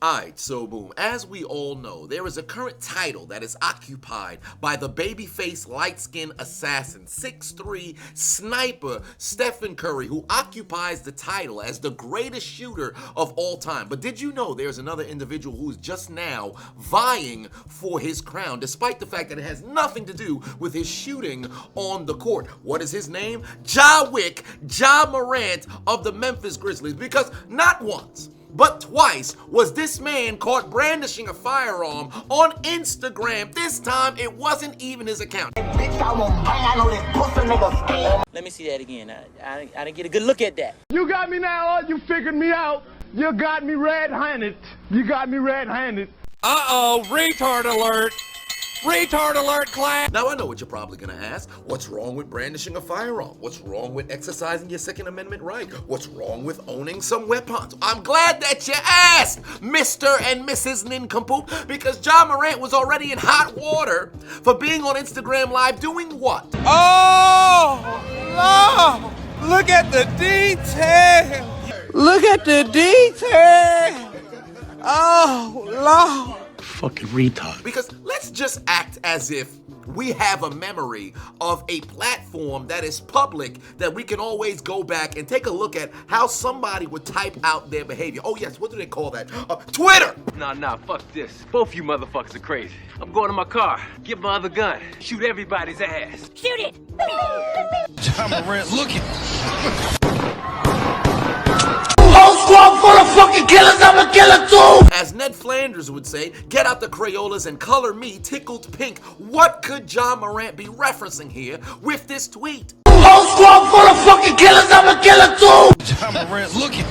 Alright, so boom, as we all know, there is a current title that is occupied by the babyface light-skinned assassin, 6'3" sniper Stephen Curry, who occupies the title as the greatest shooter of all time. But did you know there's another individual who is just now vying for his crown, despite the fact that it has nothing to do with his shooting on the court? What is his name? Wick, Morant of the Memphis Grizzlies, because not once, but twice was this man caught brandishing a firearm on Instagram. This time, it wasn't even his account. Let me see that again. I didn't get a good look at that. You got me now, you figured me out. You got me red-handed. You got me red-handed. Uh-oh, retard alert. Retard alert, class! Now I know what you're probably gonna ask. What's wrong with brandishing a firearm? What's wrong with exercising your Second Amendment right? What's wrong with owning some weapons? I'm glad that you asked, Mr. and Mrs. Nincompoop, because Morant was already in hot water for being on Instagram Live doing what? Oh, no! Look at the detail! Look at the detail! Oh, Lord! Fucking retard. Because let's just act as if we have a memory of a platform that is public that we can always go back and take a look at how somebody would type out their behavior. Oh yes, what do they call that? Twitter! Nah, fuck this. Both you motherfuckers are crazy. I'm going to my car, get my other gun, shoot everybody's ass. Shoot it! John Morant's looking. Squad full of fucking killers, I'm a killer too! As Ned Flanders would say, get out the Crayolas and color me tickled pink. What could Morant be referencing here with this tweet? Whole squad full of fucking killers, I'm a killer too! John Morant's looking.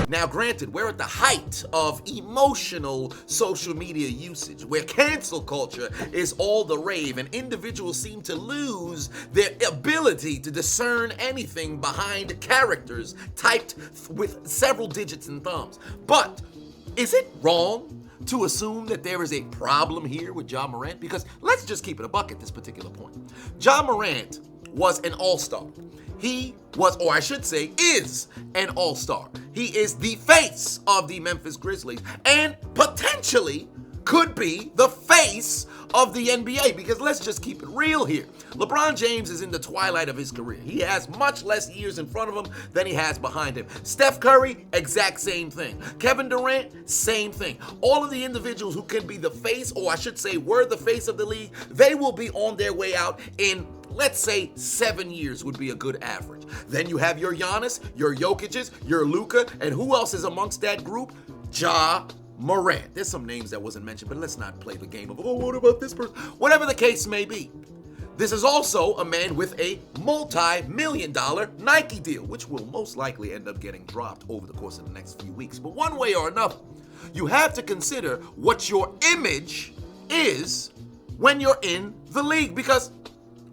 Now granted, we're at the height of emotional social media usage, where cancel culture is all the rave and individuals seem to lose their ability to discern anything behind characters typed with several digits and thumbs. But is it wrong to assume that there is a problem here with Morant? Because let's just keep it a buck at this particular point. Morant was an all-star. He was, or I should say, is an all-star. He is the face of the Memphis Grizzlies and potentially could be the face of the NBA, because let's just keep it real here. LeBron James is in the twilight of his career. He has much less years in front of him than he has behind him. Steph Curry, exact same thing. Kevin Durant, same thing. All of the individuals who can be the face, or I should say were the face of the league, they will be on their way out in, let's say, 7 years would be a good average. Then you have your Giannis, your Jokic's, your Luka, and who else is amongst that group? Morant. There's some names that wasn't mentioned, but let's not play the game of, oh, what about this person? Whatever the case may be. This is also a man with a multi-million-dollar Nike deal, which will most likely end up getting dropped over the course of the next few weeks. But one way or another, you have to consider what your image is when you're in the league, because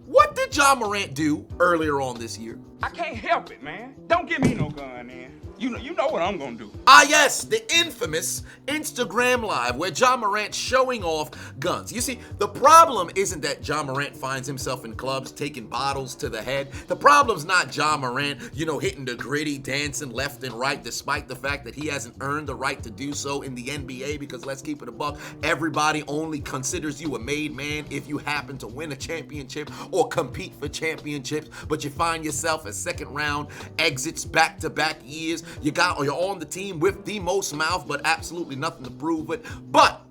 what did Morant do earlier on this year? I can't help it, man. Don't give me no gun, man. You know what I'm gonna do. Ah yes, the infamous Instagram Live where Morant showing off guns. You see, the problem isn't that Morant finds himself in clubs taking bottles to the head. The problem's not Morant, hitting the gritty, dancing left and right, despite the fact that he hasn't earned the right to do so in the NBA, because let's keep it a buck, everybody only considers you a made man if you happen to win a championship or compete for championships, but you find yourself as second round exits back-to-back years. You're on the team with the most mouth, but absolutely nothing to prove it. But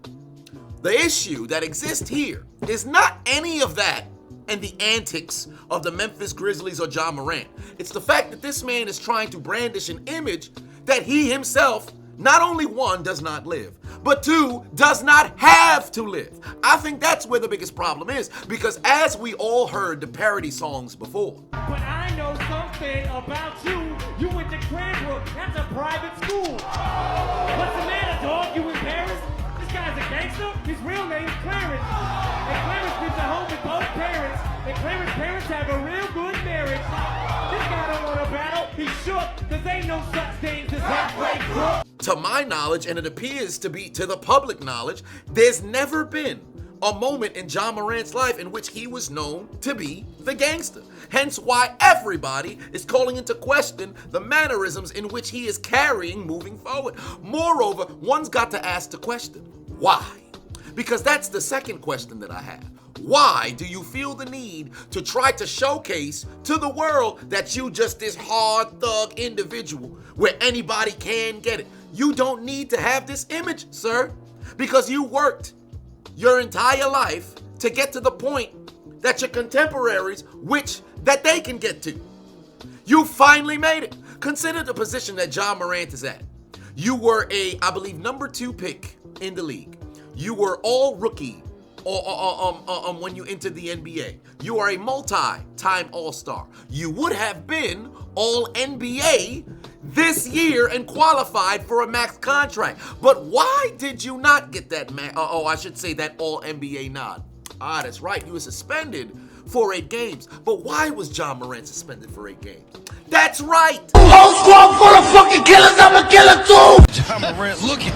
the issue that exists here is not any of that and the antics of the Memphis Grizzlies or Morant. It's the fact that this man is trying to brandish an image that he himself, not only one, does not live, but two, does not have to live. I think that's where the biggest problem is, because as we all heard the parody songs before. But I know something about you. You went to Cranbrook. That's a private school. What's the matter, dog? You in Paris? This guy's a gangster. His real name's Clarence. And Clarence lives at home with both parents. And Clarence's parents have a real good marriage. This guy don't want to battle. He's shook, because ain't no such thing as halfway crook. To my knowledge, and it appears to be to the public knowledge, there's never been a moment in Ja Morant's life in which he was known to be the gangster. Hence why everybody is calling into question the mannerisms in which he is carrying moving forward. Moreover, one's got to ask the question, why? Because that's the second question that I have. Why do you feel the need to try to showcase to the world that you just this hard thug individual where anybody can get it? You don't need to have this image, sir, because you worked your entire life to get to the point that your contemporaries that they can get to. You finally made it. Consider the position that Ja Morant is at. You were I believe, number 2 pick in the league. You were all rookie when you entered the NBA. You are a multi-time All-Star. You would have been All-NBA this year and qualified for a max contract. But why did you not get that that All-NBA nod? That's right. You were suspended for 8 games. But why was Ja Morant suspended for 8 games? That's right. Whole squad full of fucking killers, I'm a killer too! Ja Morant looking.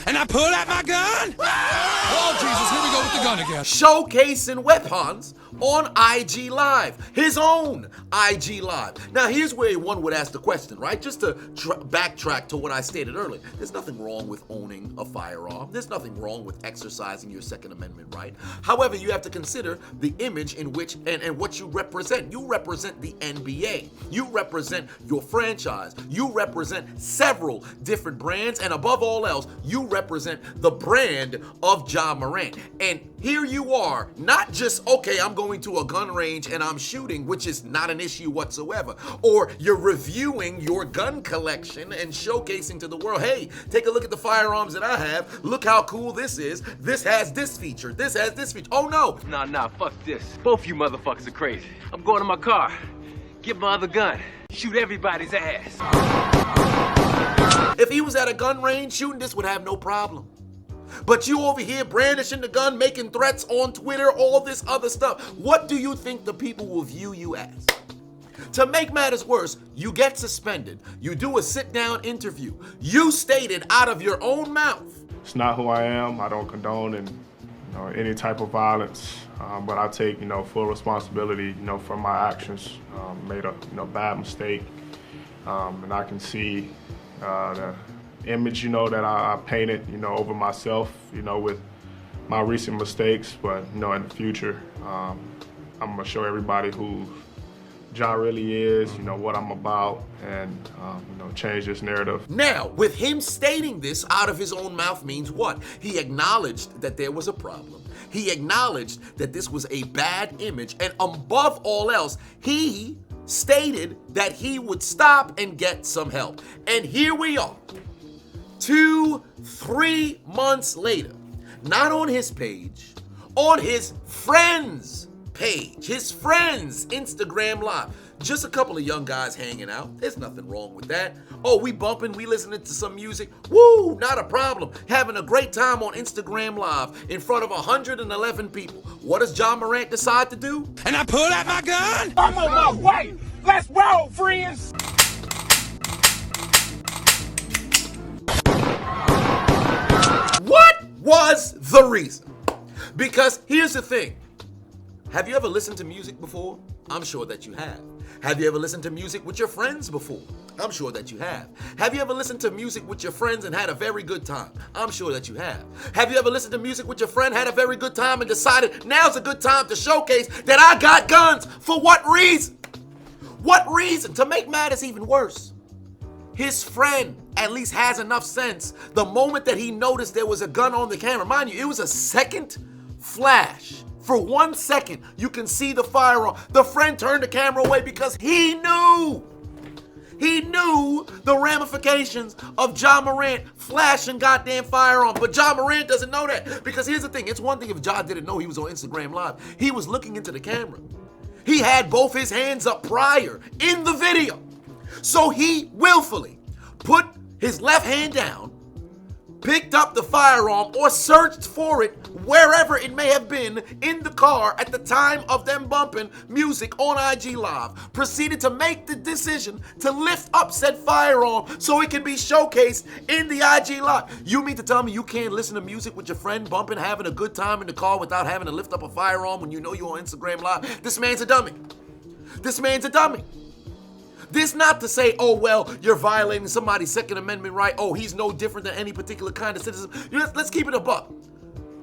And I pull out my gun. Oh, Jesus, here we go with the gun again. Showcasing weapons on IG Live, his own IG Live. Now, here's where one would ask the question, right? Just to backtrack to what I stated earlier. There's nothing wrong with owning a firearm. There's nothing wrong with exercising your Second Amendment right. However, you have to consider the image in which and what you represent. You represent the NBA. You represent your franchise. You represent several different brands. And above all else, you represent the brand of Ja Morant. And here you are, not just, okay, I'm going to a gun range and I'm shooting, which is not an issue whatsoever. Or you're reviewing your gun collection and showcasing to the world, hey, take a look at the firearms that I have. Look how cool this is. This has this feature. This has this feature. Oh, no. Nah, fuck this. Both you motherfuckers are crazy. I'm going to my car, get my other gun, shoot everybody's ass. If he was at a gun range, shooting this would have no problem. But you over here brandishing the gun, making threats on Twitter, all this other stuff. What do you think the people will view you as? To make matters worse, you get suspended. You do a sit-down interview. You stated out of your own mouth. It's not who I am. I don't condone any type of violence, but I take full responsibility for my actions. Made a bad mistake, and I can see the image that I painted over myself with my recent mistakes. But in the future, I'm gonna show everybody who Ja really is, what I'm about, and change this narrative. Now, with him stating this out of his own mouth means what? He acknowledged that there was a problem. He acknowledged that this was a bad image, and above all else, he stated that he would stop and get some help. And here we are, 2-3 months later, not on his page, on his friend's page, his friend's Instagram Live. Just a couple of young guys hanging out. There's nothing wrong with that. Oh, we bumping, we listening to some music. Woo, not a problem. Having a great time on Instagram Live in front of 111 people. What does Ja Morant decide to do? And I pull out my gun. I'm on my way! Let's roll, friends! What was the reason? Because here's the thing. Have you ever listened to music before? I'm sure that you have. Have you ever listened to music with your friends before? I'm sure that you have. Have you ever listened to music with your friends and had a very good time? I'm sure that you have. Have you ever listened to music with your friend, had a very good time, and decided now's a good time to showcase that I got guns? For what reason? What reason? To make matters even worse, his friend at least has enough sense. The moment that he noticed there was a gun on the camera, mind you, it was a second flash. For 1 second, you can see the firearm. The friend turned the camera away because he knew the ramifications of Ja Morant flashing goddamn firearm. But Ja Morant doesn't know that. Because here's the thing. It's one thing if Ja didn't know he was on Instagram Live. He was looking into the camera. He had both his hands up prior in the video. So he willfully put his left hand down, picked up the firearm or searched for it wherever it may have been in the car at the time of them bumping music on IG Live, proceeded to make the decision to lift up said firearm so it can be showcased in the IG Live. You mean to tell me you can't listen to music with your friend bumping, having a good time in the car without having to lift up a firearm when you know you're on Instagram Live? This man's a dummy. This man's a dummy. This not to say, oh, well, you're violating somebody's Second Amendment right. Oh, he's no different than any particular kind of citizen. Let's keep it a buck.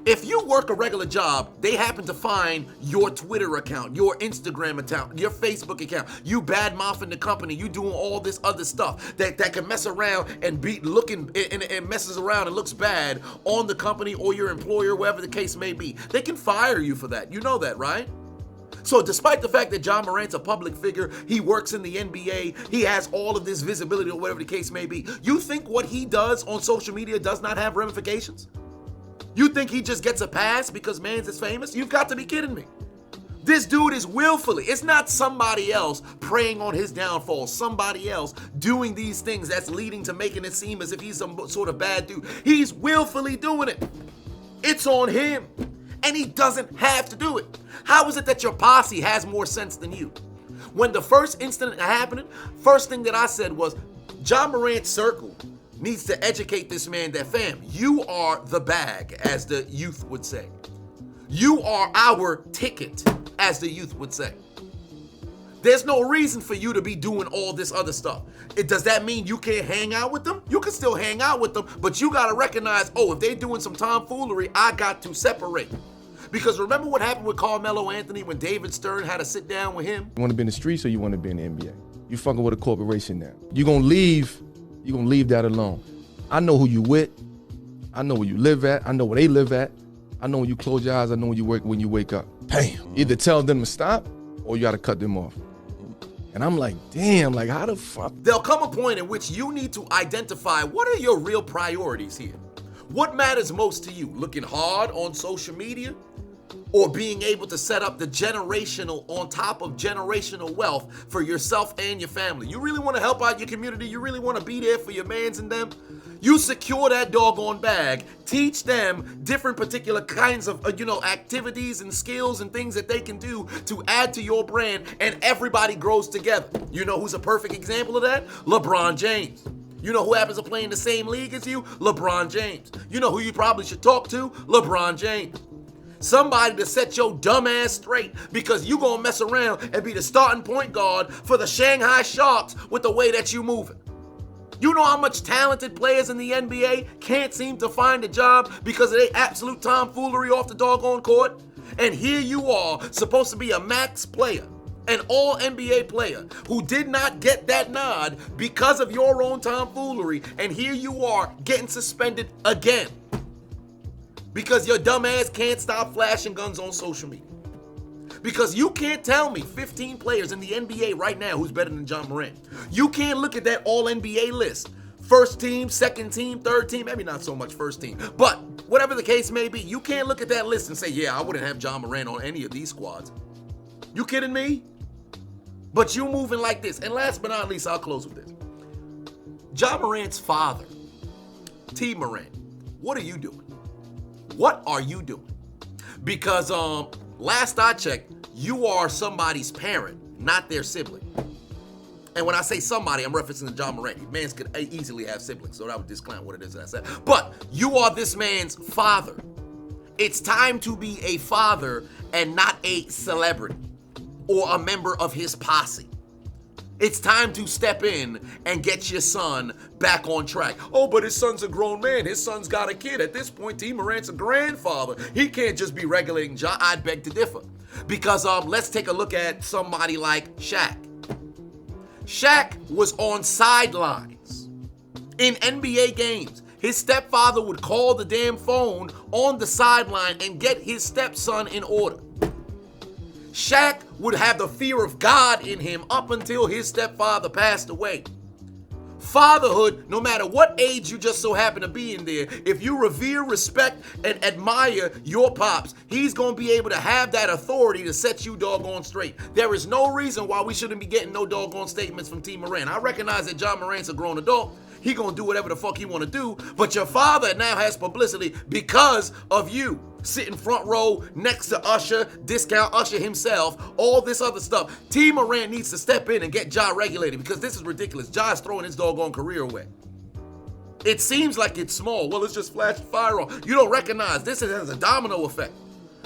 If you work a regular job, they happen to find your Twitter account, your Instagram account, your Facebook account, you bad-mouthing the company, you doing all this other stuff that can mess around and be looking and messes around and looks bad on the company or your employer, wherever the case may be. They can fire you for that. You know that, right? So despite the fact that John Morant's a public figure, he works in the NBA, he has all of this visibility or whatever the case may be, you think what he does on social media does not have ramifications? You think he just gets a pass because Mans is famous? You've got to be kidding me. This dude is willfully, it's not somebody else preying on his downfall, somebody else doing these things that's leading to making it seem as if he's some sort of bad dude. He's willfully doing it. It's on him. And he doesn't have to do it. How is it that your posse has more sense than you? When the first incident happened, first thing that I said was, John Morant's circle needs to educate this man that, fam, you are the bag, as the youth would say. You are our ticket, as the youth would say. There's no reason for you to be doing all this other stuff. Does that mean you can't hang out with them? You can still hang out with them, but you got to recognize, oh, if they're doing some tomfoolery, I got to separate. Because remember what happened with Carmelo Anthony when David Stern had to sit down with him? You want to be in the streets or you want to be in the NBA? You fucking with a corporation now. You're going to leave that alone. I know who you with. I know where you live at. I know where they live at. I know when you close your eyes. I know when you wake up. Bam. Either tell them to stop or you got to cut them off. And I'm like, damn, like how the fuck? There'll come a point in which you need to identify what are your real priorities here. What matters most to you? Looking hard on social media? Or being able to set up the generational on top of generational wealth for yourself and your family? You really want to help out your community? You really want to be there for your mans and them? You secure that doggone bag, teach them different particular kinds of, activities and skills and things that they can do to add to your brand, and everybody grows together. You know who's a perfect example of that? LeBron James. You know who happens to play in the same league as you? LeBron James. You know who you probably should talk to? LeBron James. Somebody to set your dumb ass straight, because you gonna mess around and be the starting point guard for the Shanghai Sharks with the way that you moving. You know how much talented players in the NBA can't seem to find a job because of their absolute tomfoolery off the doggone court? And here you are, supposed to be a max player, an all-NBA player who did not get that nod because of your own tomfoolery, and here you are getting suspended again because your dumb ass can't stop flashing guns on social media. Because you can't tell me 15 players in the NBA right now who's better than John Morant. You can't look at that all-NBA list. First team, second team, third team, maybe not so much first team. But whatever the case may be, you can't look at that list and say, yeah, I wouldn't have John Morant on any of these squads. You kidding me? But you moving like this. And last but not least, I'll close with this. John Morant's father, T. Morant, what are you doing? What are you doing? Because last I checked, you are somebody's parent, not their sibling. And when I say somebody, I'm referencing to John Morant. Mans could easily have siblings, so that would disclaim what it is that I said. But you are this man's father. It's time to be a father and not a celebrity or a member of his posse. It's time to step in and get your son back on track. Oh, but his son's a grown man. His son's got a kid. At this point, T. Morant's a grandfather. He can't just be regulating John. I beg to differ. Because let's take a look at somebody like Shaq. Shaq was on sidelines in NBA games. His stepfather would call the damn phone on the sideline and get his stepson in order. Shaq would have the fear of God in him up until his stepfather passed away. Fatherhood, no matter what age you just so happen to be in there, if you revere, respect, and admire your pops, he's going to be able to have that authority to set you doggone straight. There is no reason why we shouldn't be getting no doggone statements from T. Morant. I recognize that John Morant's a grown adult. he gonna do whatever the fuck he wanna do, but your father now has publicity because of you. Sitting front row next to Usher, discount Usher himself, all this other stuff. T. Morant needs to step in and get Ja regulated because this is ridiculous. Ja is throwing his doggone career away. It seems like it's small. Well, it's just flash fire on. You don't recognize this has a domino effect.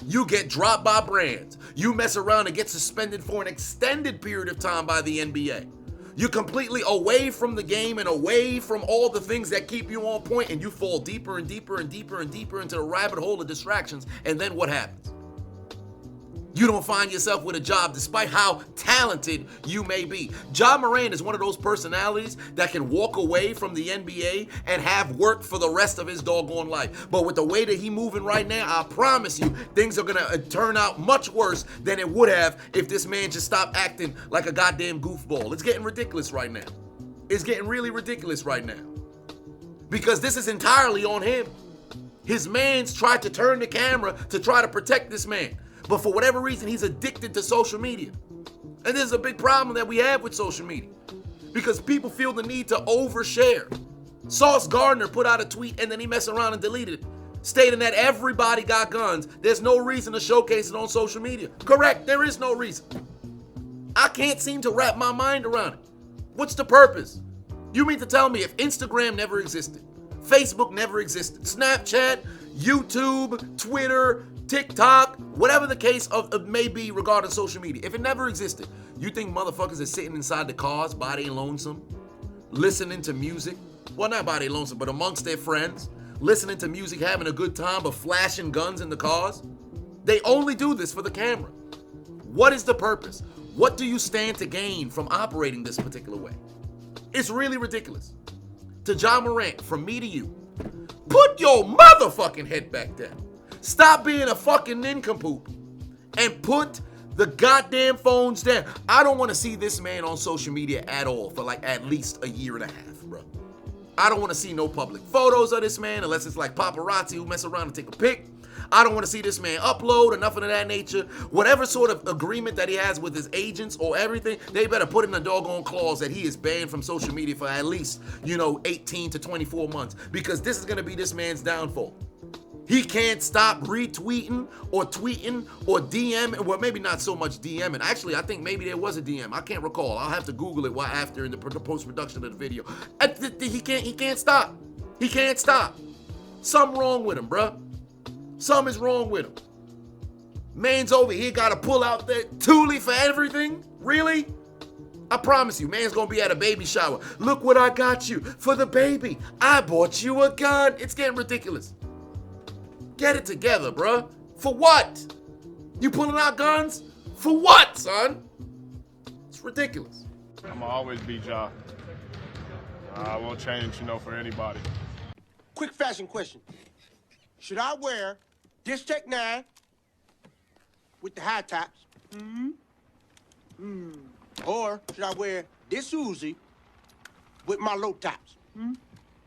You get dropped by brands. You mess around and get suspended for an extended period of time by the NBA. You're completely away from the game and away from all the things that keep you on point, and you fall deeper and deeper and deeper and deeper into the rabbit hole of distractions. And then what happens? You don't find yourself with a job despite how talented you may be. Ja Morant is one of those personalities that can walk away from the NBA and have work for the rest of his doggone life. But with the way that he's moving right now, I promise you, things are gonna turn out much worse than it would have if this man just stopped acting like a goddamn goofball. It's getting ridiculous right now. It's getting really ridiculous right now. Because this is entirely on him. His man's tried to turn the camera to try to protect this man. But for whatever reason, he's addicted to social media. And this is a big problem that we have with social media because people feel the need to overshare. Sauce Gardner put out a tweet and then he messed around and deleted it, stating that everybody got guns. There's no reason to showcase it on social media. Correct, there is no reason. I can't seem to wrap my mind around it. What's the purpose? You mean to tell me if Instagram never existed, Facebook never existed, Snapchat, YouTube, Twitter, TikTok, whatever the case of may be regarding social media, if it never existed, you think motherfuckers are sitting inside the cars by they lonesome, listening to music? Well, not by they lonesome, but amongst their friends, listening to music, having a good time, but flashing guns in the cars? They only do this for the camera. What is the purpose? What do you stand to gain from operating this particular way? It's really ridiculous. To Ja Morant, from me to you, put your motherfucking head back down. Stop being a fucking nincompoop and put the goddamn phones down. I don't want to see this man on social media at all for like at least a year and a half, bro. I don't want to see no public photos of this man unless it's like paparazzi who mess around and take a pic. I don't want to see this man upload or nothing of that nature. Whatever sort of agreement that he has with his agents or everything, they better put in a doggone clause that he is banned from social media for at least, 18 to 24 months because this is going to be this man's downfall. He can't stop retweeting or tweeting or DMing. Well, maybe not so much DMing. Actually, I think maybe there was a DM. I can't recall. I'll have to Google it after in the post-production of the video. He can't stop. He can't stop. Something wrong with him, bruh. Something is wrong with him. Man's over here got to pull out that Thule for everything? Really? I promise you, man's gonna be at a baby shower. Look what I got you for the baby. I bought you a gun. It's getting ridiculous. Get it together, bruh. For what? You pulling out guns? For what, son? It's ridiculous. I'ma always be Ja. I won't change, for anybody. Quick fashion question. Should I wear this Tech 9 with the high tops? Or should I wear this Uzi with my low tops?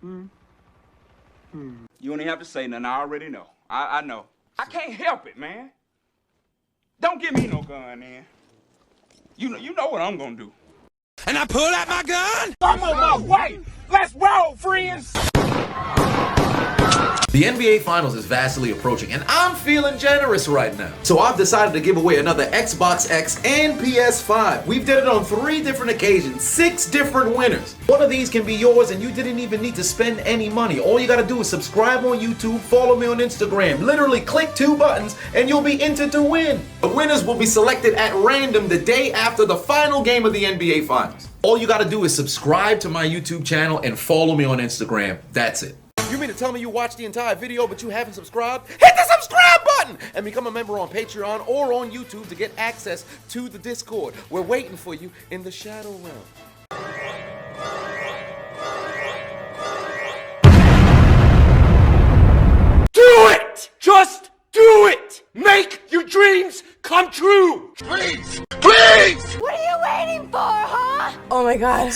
You don't even have to say nothing. I already know. I know. I can't help it, man. Don't give me no gun, man. You know what I'm gonna do. And I pull out my gun. I'm on my way. Let's roll, friends. The NBA Finals is vastly approaching, and I'm feeling generous right now. So I've decided to give away another Xbox X and PS5. We've did it on 3 different occasions, 6 different winners. One of these can be yours, and you didn't even need to spend any money. All you gotta do is subscribe on YouTube, follow me on Instagram. Literally click 2 buttons, and you'll be entered to win. The winners will be selected at random the day after the final game of the NBA Finals. All you gotta do is subscribe to my YouTube channel and follow me on Instagram. That's it. You mean to tell me you watched the entire video but you haven't subscribed? Hit the subscribe button and become a member on Patreon or on YouTube to get access to the Discord. We're waiting for you in the Shadow Realm. Do it! Just do it! Make your dreams come true! Please! Please! What are you waiting for, huh? Oh my god.